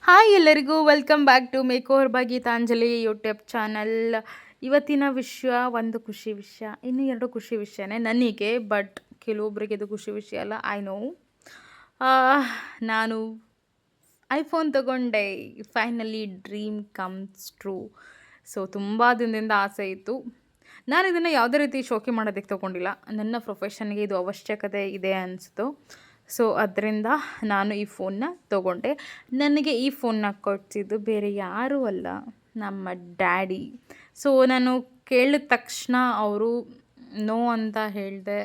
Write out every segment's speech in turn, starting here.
Hi ಎಲ್ಲರಿಗೂ welcome back to make over by Geetanjali YouTube channel. ಇವತ್ತಿನ ವಿಷಯ ಒಂದು ಖುಷಿ ವಿಷಯ, ಇನ್ನು ಎರಡು ಖುಷಿ ವಿಷಯನೇ ನನಗೆ, ಬಟ್ ಕೆಲವೊಬ್ಬರಿಗೆ ಇದು ಖುಷಿ ವಿಷಯ ಅಲ್ಲ. I know. ನಾನು ಐಫೋನ್ ತಗೊಂಡೆ. Finally dream comes true. So ತುಂಬ ದಿನದಿಂದ ಆಸೆ ಇತ್ತು. ನಾನು ಇದನ್ನು ಯಾವುದೇ ರೀತಿ ಶೋಕಿ ಮಾಡೋದಕ್ಕೆ ತೊಗೊಂಡಿಲ್ಲ. ನನ್ನ ಪ್ರೊಫೆಷನ್ಗೆ ಇದು ಅವಶ್ಯಕತೆ ಇದೆ ಅನಿಸ್ತು. ಸೊ ಅದರಿಂದ ನಾನು ಈ ಫೋನ್ನ ತೊಗೊಂಡೆ. ನನಗೆ ಈ ಫೋನ್ನ ಕೊಡಿಸಿದ್ದು ಬೇರೆ ಯಾರೂ ಅಲ್ಲ, ನಮ್ಮ ಡ್ಯಾಡಿ. ಸೊ ನಾನು ಕೇಳಿದ ತಕ್ಷಣ ಅವರು ನೋ ಅಂತ ಹೇಳಿದೆ.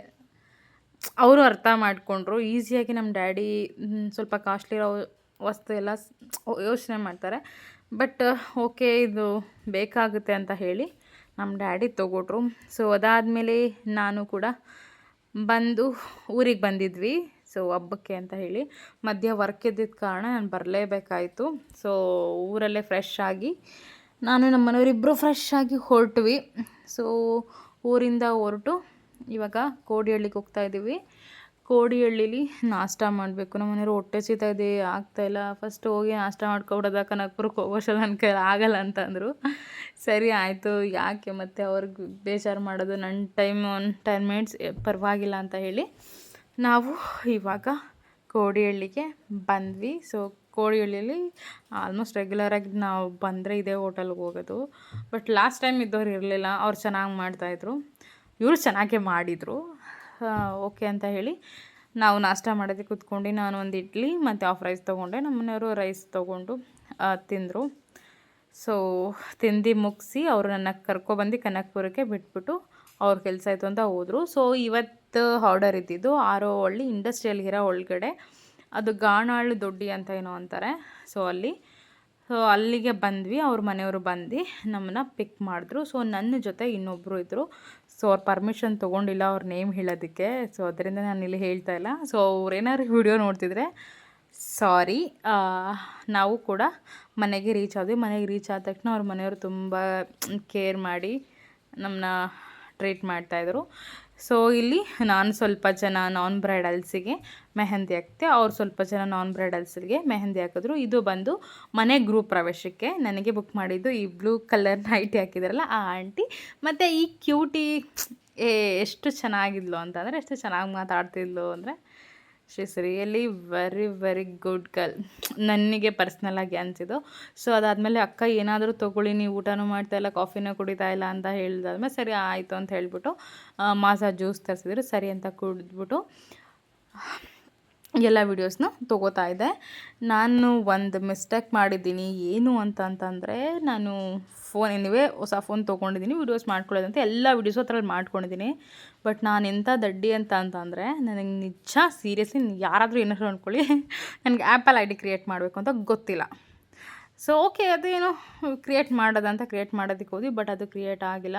ಅವರು ಅರ್ಥ ಮಾಡಿಕೊಂಡ್ರು. ಈಸಿಯಾಗಿ ನಮ್ಮ ಡ್ಯಾಡಿ ಸ್ವಲ್ಪ ಕಾಸ್ಟ್ಲಿ ಇರೋ ವಸ್ತು ಎಲ್ಲ ಯೋಚನೆ ಮಾಡ್ತಾರೆ. ಬಟ್ ಓಕೆ, ಇದು ಬೇಕಾಗುತ್ತೆ ಅಂತ ಹೇಳಿ ನಮ್ಮ ಡ್ಯಾಡಿ ತೊಗೊಟ್ರು. ಸೊ ಅದಾದಮೇಲೆ ನಾನು ಕೂಡ ಬಂದು ಊರಿಗೆ ಬಂದಿದ್ವಿ. ಸೊ ಹಬ್ಬಕ್ಕೆ ಅಂತ ಹೇಳಿ ಮಧ್ಯ ವರ್ಕ್ ಇದ್ದಿದ್ದ ಕಾರಣ ನಾನು ಬರಲೇಬೇಕಾಯಿತು. ಸೊ ಊರಲ್ಲೇ ಫ್ರೆಶ್ ಆಗಿ ನಾನು ನಮ್ಮ ಮನೆಯವರಿಬ್ಬರು ಫ್ರೆಶ್ ಆಗಿ ಹೊರಟ್ವಿ. ಸೊ ಊರಿಂದ ಹೊರಟು ಇವಾಗ ಕೋಡಿಹಳ್ಳಿಗೆ ಹೋಗ್ತಾಯಿದ್ದೀವಿ. ಕೋಡಿಹಳ್ಳೀಲಿ ನಾಷ್ಟ ಮಾಡಬೇಕು. ನಮ್ಮ ಮನೆಯವರು ಹೊಟ್ಟೆ ಸಿಗ್ತಾ ಇದೆ, ಆಗ್ತಾಯಿಲ್ಲ. ಫಸ್ಟ್ ಹೋಗಿ ನಾಷ್ಟ ಮಾಡ್ಕೊಬಿಡೋದ, ಕನಕಪುರಕ್ಕೆ ಹೋಗೋಷ್ಟಲ್ಲ ನನ್ನ ಕೈ ಆಗಲ್ಲ ಅಂತಂದರು. ಸರಿ ಆಯಿತು, ಯಾಕೆ ಮತ್ತೆ ಅವ್ರಿಗೆ ಬೇಜಾರು ಮಾಡೋದು, ನನ್ನ ಟೈಮ್ ಒಂದು 10 ಮಿನಿಟ್ಸ್ ಪರವಾಗಿಲ್ಲ ಅಂತ ಹೇಳಿ ನಾವು ಇವಾಗ ಕೋಡಿಹಳ್ಳಿಗೆ ಬಂದ್ವಿ. ಸೊ ಕೋಡಿಹಳ್ಳಿಯಲ್ಲಿ ಆಲ್ಮೋಸ್ಟ್ ರೆಗ್ಯುಲರಾಗಿ ನಾವು ಬಂದರೆ ಇದೇ ಹೋಟೆಲ್ಗೆ ಹೋಗೋದು. ಬಟ್ ಲಾಸ್ಟ್ ಟೈಮ್ ಇದ್ದವ್ರು ಇರಲಿಲ್ಲ, ಅವ್ರು ಚೆನ್ನಾಗಿ ಮಾಡ್ತಾಯಿದ್ರು, ಇವರು ಚೆನ್ನಾಗೇ ಮಾಡಿದರು. ಓಕೆ ಅಂತ ಹೇಳಿ ನಾವು ನಾಷ್ಟ ಮಾಡೋದಕ್ಕೆ ಕೂತ್ಕೊಂಡು ನಾನು ಒಂದು ಇಡ್ಲಿ ಮತ್ತು ಆಫ್ ರೈಸ್ ತೊಗೊಂಡೆ. ನಮ್ಮ ಮನೆಯವರು ರೈಸ್ ತೊಗೊಂಡು ತಿಂದರು. ಸೊ ತಿಂದು ಮುಗಿಸಿ ಅವರು ನನ್ನ ಕರ್ಕೊಬಂದು ಕನಕಪುರಕ್ಕೆ ಬಿಟ್ಬಿಟ್ಟು ಅವ್ರ ಕೆಲಸ ಆಯಿತು ಅಂತ ಹೋದರು. ಸೊ ಇವತ್ತು ಆರ್ಡರ್ ಇದ್ದಿದ್ದು ಆರೋಹಳ್ಳಿ ಇಂಡಸ್ಟ್ರಿಯಲ್ ಇರೋ ಒಳಗಡೆ, ಅದು ಗಾಣಾಳು ದೊಡ್ಡಿ ಅಂತ ಏನೋ ಅಂತಾರೆ. ಸೊ ಅಲ್ಲಿಗೆ ಬಂದ್ವಿ. ಅವ್ರ ಮನೆಯವರು ಬಂದು ನಮ್ಮನ್ನ ಪಿಕ್ ಮಾಡಿದ್ರು. ಸೊ ನನ್ನ ಜೊತೆ ಇನ್ನೊಬ್ಬರು ಇದ್ದರು. ಸೊ ಅವ್ರ ಪರ್ಮಿಷನ್ ತೊಗೊಂಡಿಲ್ಲ ಅವ್ರ ನೇಮ್ ಹೇಳೋದಕ್ಕೆ. ಸೊ ಅದರಿಂದ ನಾನು ಇಲ್ಲಿ ಹೇಳ್ತಾ ಇಲ್ಲ. ಸೊ ಅವ್ರೇನಾದ್ರು ವಿಡಿಯೋ ನೋಡ್ತಿದ್ರೆ ಸಾರಿ. ನಾವು ಕೂಡ ಮನೆಗೆ ರೀಚ್ ಆದ್ವಿ. ಮನೆಗೆ ರೀಚ್ ಆದ ತಕ್ಷಣ ಅವ್ರ ಮನೆಯವರು ತುಂಬ ಕೇರ್ ಮಾಡಿ ನಮ್ಮನ್ನ ಟ್ರೀಟ್ ಮಾಡ್ತಾಯಿದ್ರು. ಸೊ ಇಲ್ಲಿ ನಾನು ಸ್ವಲ್ಪ ಜನ ನಾನ್ ಬ್ರೈಡಲ್ಸಿಗೆ ಮೆಹಂದಿ ಹಾಕ್ತೆ, ಅವ್ರು ಸ್ವಲ್ಪ ಜನ ನಾನ್ ಬ್ರೈಡಲ್ಸಿಗೆ ಮೆಹಂದಿ ಹಾಕಿದ್ರು. ಇದು ಬಂದು ಮನೆ ಗ್ರೂಪ್ ಪ್ರವೇಶಕ್ಕೆ ನನಗೆ ಬುಕ್ ಮಾಡಿದ್ದು ಈ ಬ್ಲೂ ಕಲರ್ ನೈಟಿ ಹಾಕಿದಾರಲ್ಲ ಆ ಆಂಟಿ. ಮತ್ತು ಈ ಕ್ಯೂಟಿ ಎಷ್ಟು ಚೆನ್ನಾಗಿದ್ಲು ಅಂತಂದರೆ, ಎಷ್ಟು ಚೆನ್ನಾಗಿ ಮಾತಾಡ್ತಿದ್ಲು ಅಂದರೆ, she is really very very good girl ನನಗೆ ಪರ್ಸ್ನಲಾಗಿ ಅನಿಸಿದ್ದು. ಸೊ ಅದಾದಮೇಲೆ ಅಕ್ಕ ಏನಾದರೂ ತೊಗೊಳ್ಳಿ, ನೀವು ಊಟನೂ ಮಾಡ್ತಾಯಿಲ್ಲ, ಕಾಫಿನೂ ಕುಡಿತಾ ಇಲ್ಲ ಅಂತ ಹೇಳಿದಾದ್ಮೇಲೆ ಸರಿ ಆಯಿತು ಅಂತ ಹೇಳಿಬಿಟ್ಟು ಮಾಸಾ ಜ್ಯೂಸ್ ತರಿಸಿದ್ರು. ಸರಿ ಅಂತ ಕುಡಿದ್ಬಿಟ್ಟು ಎಲ್ಲ ವೀಡಿಯೋಸ್ನ ತೊಗೋತಾ ಇದ್ದೆ. ನಾನು ಒಂದು ಮಿಸ್ಟೇಕ್ ಮಾಡಿದ್ದೀನಿ. ಏನು ಅಂತಂದರೆ, ನಾನು ಫೋನ್ ಎನಿವೇ ಹೊಸ ಫೋನ್ ತೊಗೊಂಡಿದ್ದೀನಿ, ವೀಡಿಯೋಸ್ ಮಾಡ್ಕೊಳ್ಳೋದಂತ ಎಲ್ಲ ವೀಡಿಯೋಸು ಅದ್ರಲ್ಲಿ ಮಾಡ್ಕೊಂಡಿದ್ದೀನಿ. ಬಟ್ ನಾನು ಎಂಥ ದಡ್ಡಿ ಅಂತಂದರೆ, ನನಗೆ ನಿಜ ಸೀರಿಯಸ್ಲಿ ಯಾರಾದರೂ ಏನಾದರೂ ಅಂದ್ಕೊಳ್ಳಿ, ನನಗೆ ಆ್ಯಪಲ್ ID ಕ್ರಿಯೇಟ್ ಮಾಡಬೇಕು ಅಂತ ಗೊತ್ತಿಲ್ಲ. ಸೊ ಓಕೆ, ಅದೇನು ಕ್ರಿಯೇಟ್ ಮಾಡೋದಕ್ಕೆ ಹೋದ್ವಿ, ಬಟ್ ಅದು ಕ್ರಿಯೇಟ್ ಆಗಿಲ್ಲ.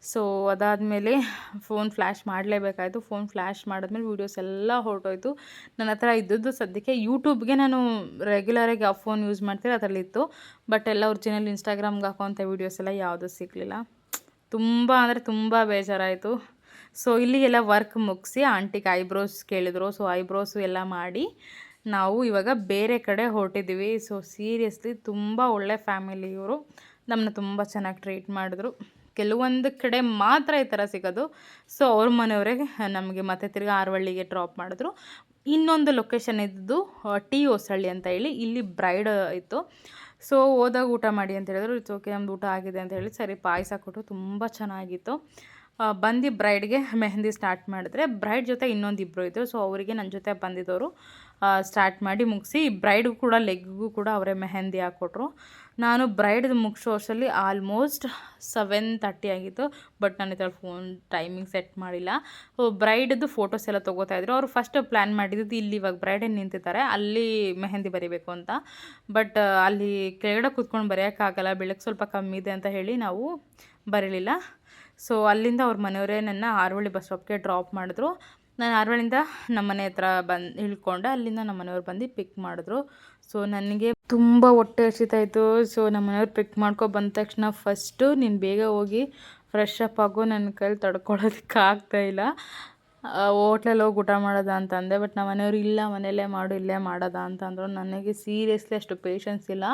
ಸೊ ಅದಾದಮೇಲೆ ಫೋನ್ ಫ್ಲ್ಯಾಶ್ ಮಾಡಲೇಬೇಕಾಯಿತು. ಫೋನ್ ಫ್ಲ್ಯಾಶ್ ಮಾಡಿದ್ಮೇಲೆ ವೀಡಿಯೋಸ್ ಎಲ್ಲ ಹೊರಟೋಯ್ತು. ನನ್ನ ಹತ್ರ ಇದ್ದದ್ದು ಸದ್ಯಕ್ಕೆ ಯೂಟ್ಯೂಬ್ಗೆ ನಾನು ರೆಗ್ಯುಲರಾಗಿ ಆ ಫೋನ್ ಯೂಸ್ ಮಾಡ್ತೀನಿ, ಅದರಲ್ಲಿತ್ತು. ಬಟ್ ಎಲ್ಲ ಒರಿಜಿನಲ್ ಇನ್ಸ್ಟಾಗ್ರಾಮ್ಗೆ ಹಾಕೋಂಥ ವೀಡಿಯೋಸ್ ಎಲ್ಲ ಯಾವುದೂ ಸಿಗಲಿಲ್ಲ. ತುಂಬ ಅಂದರೆ ತುಂಬ ಬೇಜಾರಾಯಿತು. ಸೊ ಇಲ್ಲಿಗೆಲ್ಲ ವರ್ಕ್ ಮುಗಿಸಿ ಆಂಟಿಗೆ ಐಬ್ರೋಸ್ ಕೇಳಿದ್ರು. ಸೊ ಐಬ್ರೋಸು ಎಲ್ಲ ಮಾಡಿ ನಾವು ಇವಾಗ ಬೇರೆ ಕಡೆ ಹೊರಟಿದ್ದೀವಿ. ಸೊ ಸೀರಿಯಸ್ಲಿ ತುಂಬ ಒಳ್ಳೆ ಫ್ಯಾಮಿಲಿ ಇವರು, ನಮ್ಮನ್ನ ತುಂಬ ಚೆನ್ನಾಗಿ ಟ್ರೀಟ್ ಮಾಡಿದ್ರು. ಕೆಲವೊಂದು ಕಡೆ ಮಾತ್ರ ಈ ಥರ ಸಿಗೋದು. ಸೊ ಅವ್ರ ಮನೆಯವರೇ ನಮಗೆ ಮತ್ತೆ ತಿರ್ಗಿ ಆರವಳ್ಳಿಗೆ ಡ್ರಾಪ್ ಮಾಡಿದ್ರು. ಇನ್ನೊಂದು ಲೊಕೇಶನ್ ಇದ್ದು ಟಿ ಹೊಸಳ್ಳಿ ಅಂತ ಹೇಳಿ, ಇಲ್ಲಿ ಬ್ರೈಡ್ ಇತ್ತು. ಸೊ ಹೋದಾಗ ಊಟ ಮಾಡಿ ಅಂತ ಹೇಳಿದ್ರು. ಇಟ್ಸ್ ಓಕೆ, ನಮ್ದು ಊಟ ಆಗಿದೆ ಅಂತ ಹೇಳಿ ಸರಿ ಪಾಯಸ ಕೊಟ್ಟು ತುಂಬ ಚೆನ್ನಾಗಿತ್ತು. ಬಂದು ಬ್ರೈಡ್ಗೆ ಮೆಹಂದಿ ಸ್ಟಾರ್ಟ್ ಮಾಡಿದ್ರೆ, ಬ್ರೈಡ್ ಜೊತೆ ಇನ್ನೊಂದು ಇಬ್ಬರು ಇದ್ದರು. ಸೊ ಅವರಿಗೆ ನನ್ನ ಜೊತೆ ಬಂದಿದ್ದವರು ಸ್ಟಾರ್ಟ್ ಮಾಡಿ ಮುಗಿಸಿ, ಬ್ರೈಡ್ಗೂ ಕೂಡ ಲೆಗ್ಗೂ ಕೂಡ ಅವರೇ ಮೆಹಂದಿ ಹಾಕ್ಕೊಟ್ರು. ನಾನು ಬ್ರೈಡ್ದು ಮುಗಿಸೋ ವರ್ಷದಲ್ಲಿ ಆಲ್ಮೋಸ್ಟ್ 7:30 ಆಗಿತ್ತು. ಬಟ್ ನಾನು ಇದರಲ್ಲಿ ಫೋನ್ ಟೈಮಿಂಗ್ ಸೆಟ್ ಮಾಡಿಲ್ಲ. ಬ್ರೈಡ್ದು ಫೋಟೋಸ್ ಎಲ್ಲ ತೊಗೋತಾಯಿದ್ರು. ಅವರು ಫಸ್ಟ್ ಪ್ಲ್ಯಾನ್ ಮಾಡಿದ್ದು ಇಲ್ಲಿ ಇವಾಗ ಬ್ರೈಡೇನು ನಿಂತಿದ್ದಾರೆ ಅಲ್ಲಿ ಮೆಹಂದಿ ಬರೀಬೇಕು ಅಂತ. ಬಟ್ ಅಲ್ಲಿ ಕೆಳಗಡೆ ಕೂತ್ಕೊಂಡು ಬರೆಯೋಕ್ಕಾಗಲ್ಲ, ಬೆಳಕು ಸ್ವಲ್ಪ ಕಮ್ಮಿ ಇದೆ ಅಂತ ಹೇಳಿ ನಾವು ಬರೀಲಿಲ್ಲ. ಸೊ ಅಲ್ಲಿಂದ ಅವ್ರ ಮನೆಯವರೇ ನನ್ನ ಆರವಳ್ಳಿ ಬಸ್ ಸ್ಟಾಪ್ಗೆ ಡ್ರಾಪ್ ಮಾಡಿದ್ರು. ನಾನು ಆರವಳ್ಳಿಯಿಂದ ನಮ್ಮ ಮನೆ ಹತ್ರ ಇಳ್ಕೊಂಡೆ. ಅಲ್ಲಿಂದ ನಮ್ಮ ಮನೆಯವ್ರು ಬಂದು ಪಿಕ್ ಮಾಡಿದ್ರು. ಸೊ ನನಗೆ ತುಂಬ ಹೊಟ್ಟೆ ಹಸಿತಾಯಿತ್ತು. ಸೊ ನಮ್ಮ ಮನೆಯವ್ರು ಪಿಕ್ ಬಂದ ತಕ್ಷಣ ಫಸ್ಟು ನೀನು ಬೇಗ ಹೋಗಿ ಫ್ರೆಶ್ ಅಪ್ ಆಗು, ನನ್ನ ಕೈಲಿ ತಡ್ಕೊಳ್ಳೋದಕ್ಕೆ ಆಗ್ತಾಯಿಲ್ಲ. ಹೋಟ್ಲಲ್ಲಿ ಹೋಗಿ ಊಟ ಮಾಡೋದಾ ಅಂತ ಅಂದೆ. ಬಟ್ ನಮ್ಮ ಮನೆಯವ್ರು ಇಲ್ಲ ಮನೆಯಲ್ಲೇ ಮಾಡು ಇಲ್ಲೇ ಮಾಡೋದಾ ಅಂತ ಅಂದರು. ನನಗೆ ಸೀರಿಯಸ್ಲಿ ಅಷ್ಟು ಪೇಷನ್ಸ್ ಇಲ್ಲ.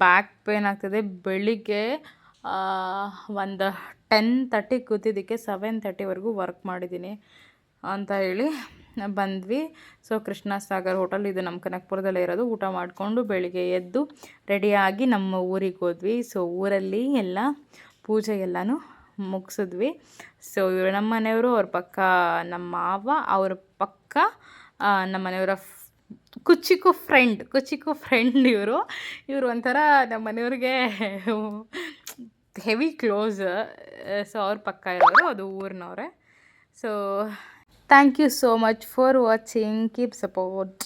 ಬ್ಯಾಕ್ ಪೇನ್ ಆಗ್ತಿದೆ. ಬೆಳಿಗ್ಗೆ ಒಂದು 10:30 ಕೂತಿದ್ದಕ್ಕೆ 7:30ವರೆಗೂ ವರ್ಕ್ ಮಾಡಿದ್ದೀನಿ ಅಂತ ಹೇಳಿ ಬಂದ್ವಿ. ಸೊ ಕೃಷ್ಣ ಸಾಗರ್ ಹೋಟೆಲ್ ಇದು ನಮ್ಮ ಕನಕಪುರದಲ್ಲೇ ಇರೋದು. ಊಟ ಮಾಡಿಕೊಂಡು ಬೆಳಿಗ್ಗೆ ಎದ್ದು ರೆಡಿಯಾಗಿ ನಮ್ಮ ಊರಿಗೆ ಹೋದ್ವಿ. ಸೊ ಊರಲ್ಲಿ ಎಲ್ಲ ಪೂಜೆ ಎಲ್ಲನೂ ಮುಗಿಸಿದ್ವಿ. ಸೊ ಇವರು ನಮ್ಮ ಮನೆಯವರು, ಅವ್ರ ಪಕ್ಕ ನಮ್ಮ ಮಾವ, ಅವ್ರ ಪಕ್ಕ ನಮ್ಮ ಮನೆಯವರ ಕುಚಿಕು ಫ್ರೆಂಡ್ ಇವರು ಒಂಥರ ನಮ್ಮ ಮನೆಯವ್ರಿಗೆ ಹೆವಿ ಕ್ಲೋಸ್. ಸೊ ಅವ್ರ ಪಕ್ಕ ಇರೋರು, ಅದು ಊರಿನವ್ರೆ. So thank you so much for watching. Keep support.